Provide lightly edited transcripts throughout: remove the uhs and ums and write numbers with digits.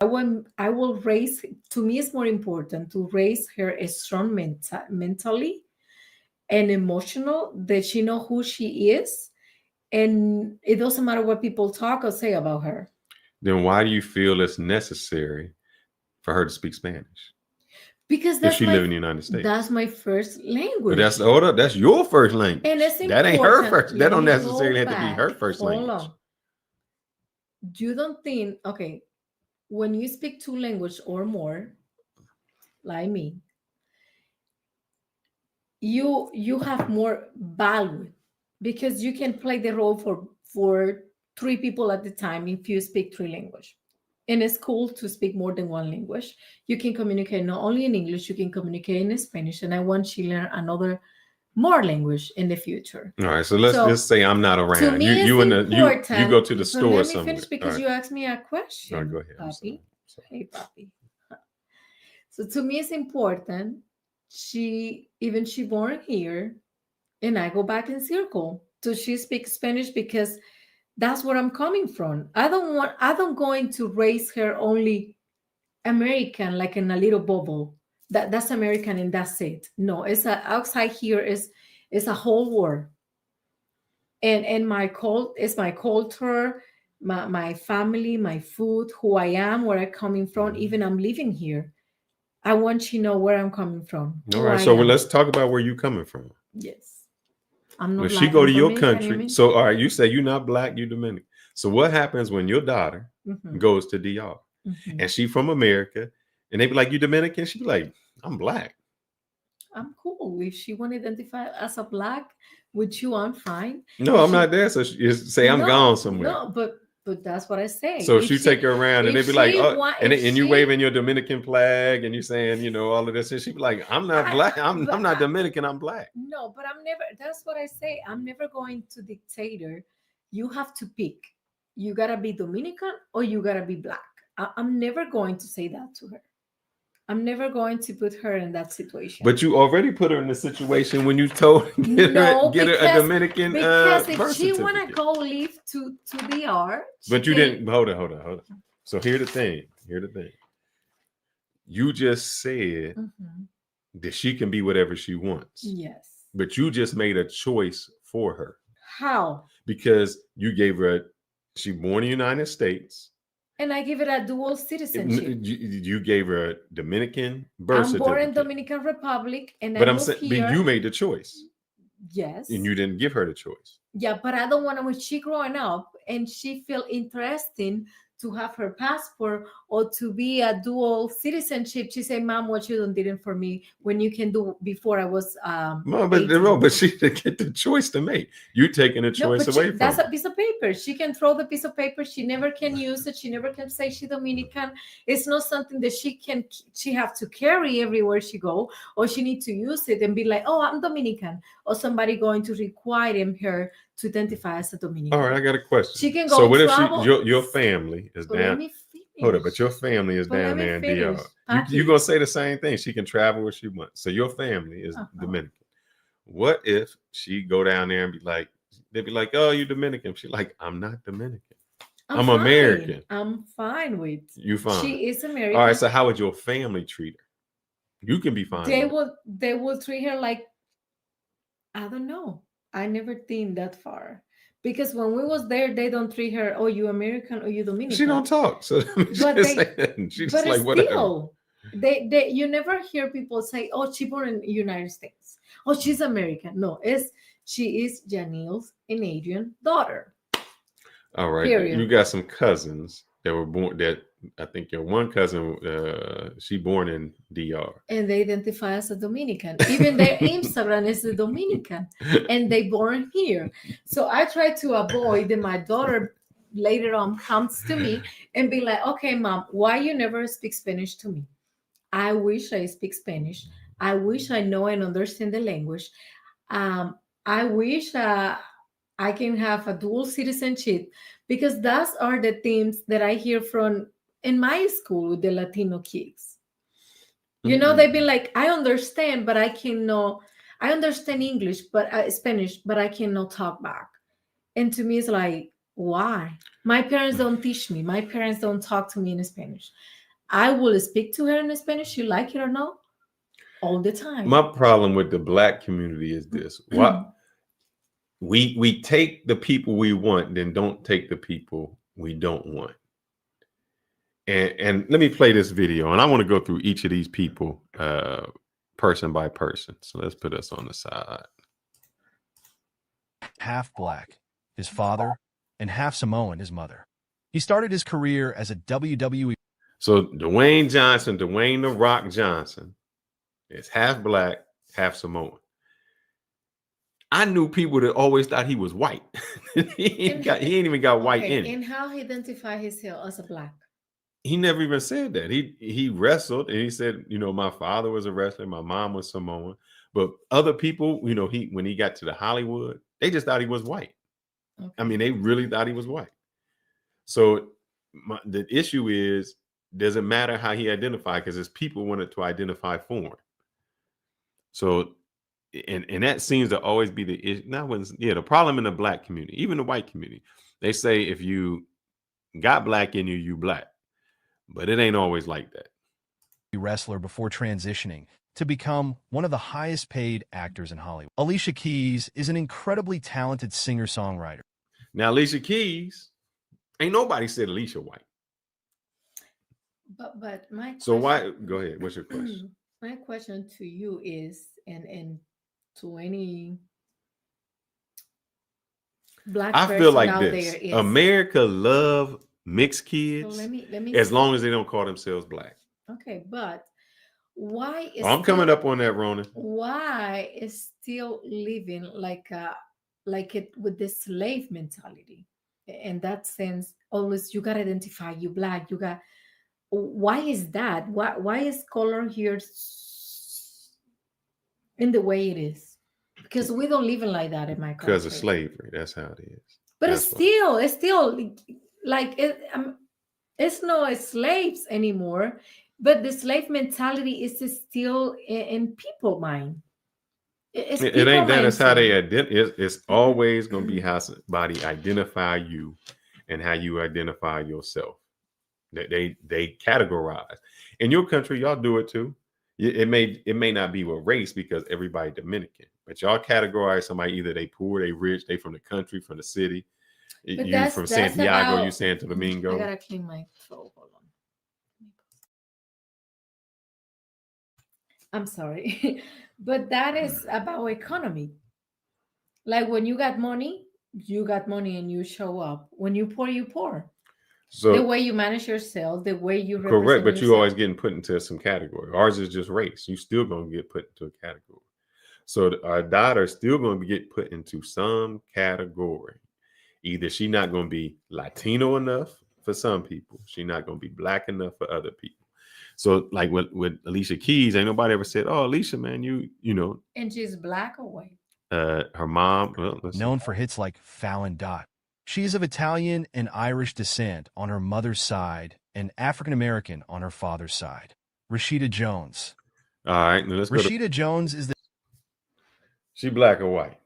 I will raise, to me, it's more important to raise her as strong mentally and emotional, that she know who she is. And it doesn't matter what people talk or say about her. Then why do you feel it's necessary for her to speak Spanish Because if she live in the United that's States? my first But language. that's your first And language. it's That ain't her important. first. That Let don't me go necessarily have to be her back. first Hold language. on. You don't think, okay, when you speak two languages or more, like me, you have more value, because you can play the role for three people at the time if you speak three languages. And it's cool to speak more than one language. You can communicate not only in English, you can communicate in Spanish, and I want you to learn another more language in the future. All right, so let's So just say I'm not to around. me, it's You go to the important. So store let me somewhere. finish, All because right, you asked me a all right, question, go ahead. I'm sorry. Papi. Hey, Papi. So to me, it's important. She born here, and I go back in circle. So she speaks Spanish because that's where I'm coming from. I don't going to raise her only American, like in a little bubble. That's American and that's it. No, it's outside here is a whole world. And it's my culture, my family, my food, who I am, where I'm coming from, even I'm living here. I want you to know where I'm coming from, All who right, I so am. let's talk about where you coming from. Yes. I'm not When she black, go I'm to your Dominican, country, Amy. so all right, you say you're not black, you Dominican. So what happens when your daughter Mm-hmm. goes to DR Mm-hmm. and she from America, and they be like, you Dominican? She be like, I'm black. I'm cool. If she want to identify as a black with you, I'm fine. No, If I'm she not there. So she say I'm no, gone somewhere. no, but that's what I say. So If she she take her around and they if be like, she oh, want and if and you she waving your Dominican flag and you saying, all of this, and she be like, I'm not I black. I'm but not Dominican. I'm black. no, but I'm never, that's what I say. I'm never going to dictate her. You have to pick. You gotta be Dominican or you gotta be black. I'm never going to say that to her. I'm never going to put her in that situation. But you already put her in the situation when you told her, No, get her a Dominican because if birth she wanna certificate. go live to the R, she But you can. didn't. Hold on. So here's the thing. You just said Mhm. that she can be whatever she wants. Yes. But you just made a choice for her How? because you gave her. She born in the United States. And I give it a dual citizenship. You gave her a Dominican birth I'm born in certificate. Dominican Republic and I But I'm moved saying, but you here. made the choice, Yes. and you didn't give her the choice. Yeah, but I don't want to, when she growing up and she feel interesting to have her passport or to be a dual citizenship, she say, Mom, what you done didn't for me when you can do before I was No, 18. but she didn't get the choice to make. You taking the No, choice but away from that's her. a piece of paper. She can throw the piece of paper. She never can use it. She never can say she Dominican. It's not something that she have to carry everywhere she go, or she need to use it and be like, oh, I'm Dominican, or somebody going to require her to identify as a Dominican. All right, I got a question. She can So go what if travel. your family is But let down? me Hold up, finish. but your family is But let down me there in finish. DR. You Papi. gonna say the same thing? She can travel where she wants. So your family is Uh-huh. Dominican. What if she go down there and be like, they'd be like, oh, you Dominican? She like, I'm not Dominican. I'm fine. American. I'm fine with. You fine? She is American. All right. So how would your family treat her? You can be fine. They will treat her like, I don't know. I never think that far. Because when we was there, they don't treat her, oh, you American or you Dominican. She don't talk, so she But can't they, say that. She's but like, whatever. still, you never hear people say, oh, she born in the United States. Oh, she's American. No, she is Janille's and Adrian's daughter. All right. Period. You got some cousins that were born that I think your one cousin she born in DR. And they identify as a Dominican. Even their Instagram is a Dominican. And they born here. So I try to avoid that my daughter later on comes to me and be like, okay, Mom, why you never speak Spanish to me? I wish I speak Spanish. I wish I know and understand the language. I wish I can have a dual citizenship, because those are the themes that I hear from in my school with the Latino kids. They've been like, I understand, but I cannot. I understand English, but Spanish, but I cannot talk back. And to me, it's like, Why? My parents don't teach me. My parents don't talk to me in Spanish. I will speak to her in Spanish, you like it or not, all the My time. problem with the black community is this: what we take the people we want, then don't take the people we don't want. And let me play this video, and I want to go through each of these people, person by person. So let's put us on the side. Half black, his father, and half Samoan, his mother. He started his career as a WWE. So Dwayne Johnson, Dwayne the Rock Johnson, is half black, half Samoan. I knew people that always thought he was white. he ain't even got white in it. And how he identify himself as a black? He never even said that. He wrestled, and he said, my father was a wrestler, my mom was Samoan. But other people, when he got to the Hollywood, they just thought he was white. Okay. I mean, they really thought he was white. So the issue is, doesn't matter how he identified, because his people wanted to identify for him. So, and that seems to always be the issue. The problem in the black community, even the white community. They say if you got black in you, you black. But it ain't always like that. Wrestler before transitioning to become one of the highest paid actors in Hollywood. Alicia Keys is an incredibly talented singer-songwriter. Now, Alicia Keys, ain't nobody said Alicia white. But my question, so why? Go ahead. What's your question? My question to you is, and to any black I person feel like out this: there is, America love mixed kids. so let me as long as they don't call themselves black. Okay, but why is I'm coming up on that, Ronan. Why is still living like it with this slave mentality? In that sense, always you gotta identify you black. You got Why is that? Why is color here in the way it is? Because we don't live in like that in my country. Because of slavery, that's how it is. But it's still like it's no slaves anymore. But the slave mentality is still in people mind. It ain't that. It's how they it's always going to be how somebody identify you and how you identify yourself. They categorize. In your country, y'all do it too. It may not be with race, because everybody Dominican, but y'all categorize somebody, either they poor, they rich, they from the country, from the city. But you from Santiago, you Santo Domingo. I gotta clean my throat. Hold on. I'm sorry. But that is about economy. Like when you got money and you show up. When you poor, you poor. So the way you manage yourself, the way you represent correct, but yourself. you always getting put into some category. Ours is just race. You still gonna get put into a category. So our daughter is still gonna get put into some category. Either she not gonna be Latino enough for some people, she not gonna be black enough for other people. So like with Alicia Keys, ain't nobody ever said, "Oh, Alicia, man, you know." And she's black or white? Her mom, known for hits like Fallon Dot. She is of Italian and Irish descent on her mother's side and African-American on her father's side. Rashida Jones. All right, now let's Rashida Jones is the... She black or white?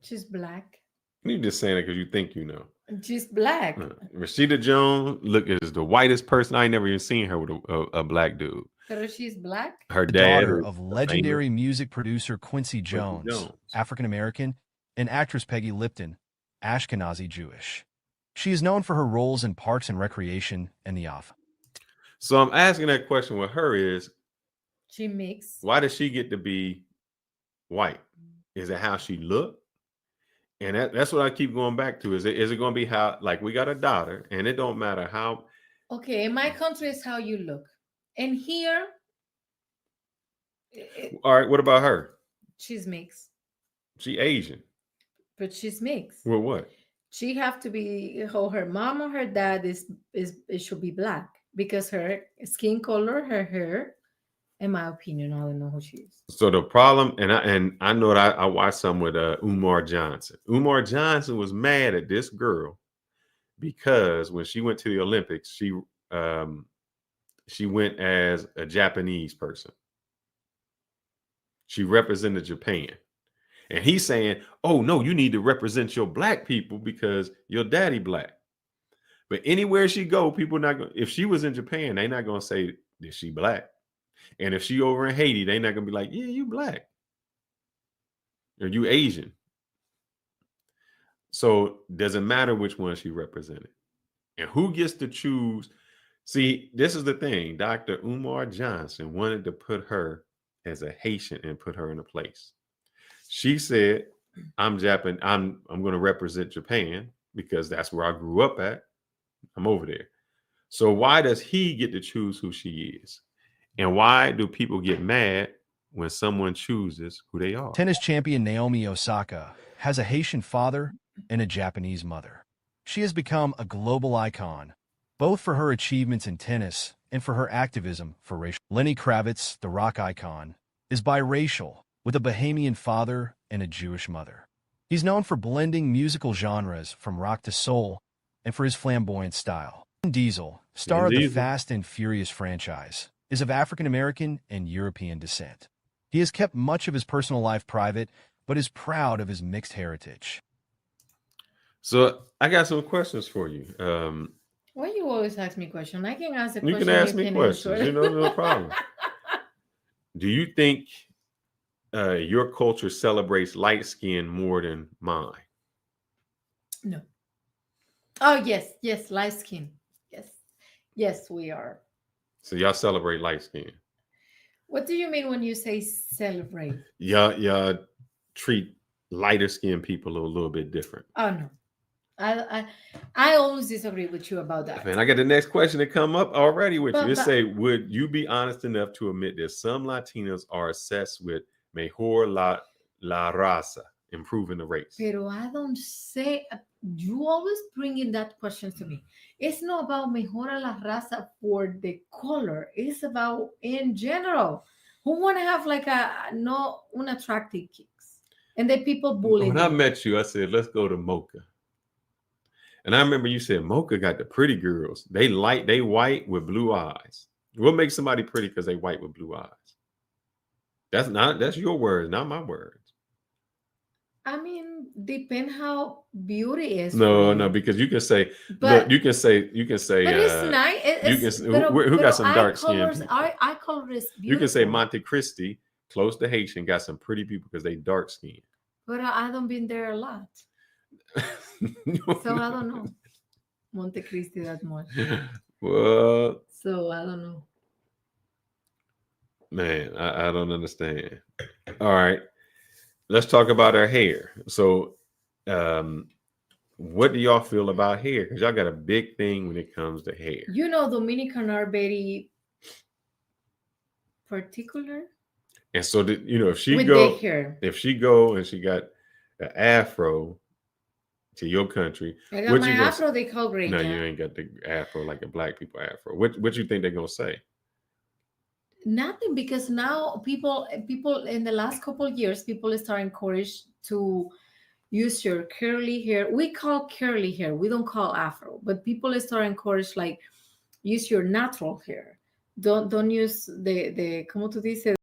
She's black. You just saying it because you think you know. She's black. Rashida Jones, look, is the whitest person. I ain't never even seen her with a black dude. But she's black? Her the dad daughter of legendary music producer Quincy Jones, African-American, and actress Peggy Lipton, Ashkenazi Jewish. She is known for her roles in Parks and Recreation and The Office. So I'm asking that question with her is, she mixed. Why does she get to be white? Is it how she look? And that's what I keep going back to. Is it going to be how, like, we got a daughter, and it don't matter how. Okay, in my country is how you look. And here. All right, what about her? She's mixed. She Asian. But she's mixed. Well, what? She have to be, her mom or her dad is it should be black, because her skin color, her hair, in my opinion, I don't know who she is. So the problem, and I know that I watched some with Umar Johnson. Umar Johnson was mad at this girl because when she went to the Olympics, she went as a Japanese person. She represented Japan, And he's saying, oh no, you need to represent your black people because your daddy black. But anywhere she go, people not going. If she was in Japan, they not gonna say that she black. And if she over in Haiti, they not gonna be like, yeah, you black or you Asian. So doesn't matter which one she represented. And who gets to choose? See, this is the thing. Dr. Umar Johnson wanted to put her as a Haitian and put her in a place. She said, I'm Japan. I'm going to represent Japan because that's where I grew up at. I'm over there. So why does he get to choose who she is? And why do people get mad when someone chooses who they are? Tennis champion Naomi Osaka has a Haitian father and a Japanese mother. She has become a global icon, both for her achievements in tennis and for her activism for racial. Lenny Kravitz, the rock icon, is biracial with a Bahamian father and a Jewish mother. He's known for blending musical genres from rock to soul and for his flamboyant style. Vin Diesel, star of the Fast and Furious franchise, is of African American and European descent. He has kept much of his personal life private, but is proud of his mixed heritage. So I got some questions for you. Why you always ask me questions? I can ask a You question. can ask me questions. You know, no problem. Do you think your culture celebrates light skin more than mine? No. Oh, yes, light skin. Yes, we are. So y'all celebrate light skin. What do you mean when you say celebrate? Y'all treat lighter skinned people a little bit different. Oh no. I always disagree with you about that. Man, I got the next question to come up already with you. It say, would you be honest enough to admit that some Latinos are obsessed with mejor la raza, improving the race? Pero I don't say, you always bring in that question to me. It's not about mejora la raza for the color. It's about in general. Who want to have like no unattractive kicks? And the people bullying. When I met you, I said, let's go to Mocha. And I remember you said Mocha got the pretty girls. They white with blue eyes. What makes somebody pretty because they white with blue eyes? That's your words, not my words. I mean, depend how beauty is. No, because you can say, but you can say. But it's nice. Who got some dark skin? I color is beautiful. You can say Monte Cristi, close to Haitian, got some pretty people because they dark skin. But I don't been there a lot. So I don't know Monte Cristi that much. Well, so I don't know. Man, I don't understand. All right, let's talk about our hair. So, what do y'all feel about hair? Because y'all got a big thing when it comes to hair. You know, Dominican are very particular. And so, if she go and she got an afro to your country, I got my afro. They call great. No, you ain't got the afro like a black people afro. What you think they're gonna say? Nothing, because now people in the last couple of years, people start encouraged to use your curly hair. We call curly hair. We don't call afro, but people start encouraged like use your natural hair. Don't use the como tú dices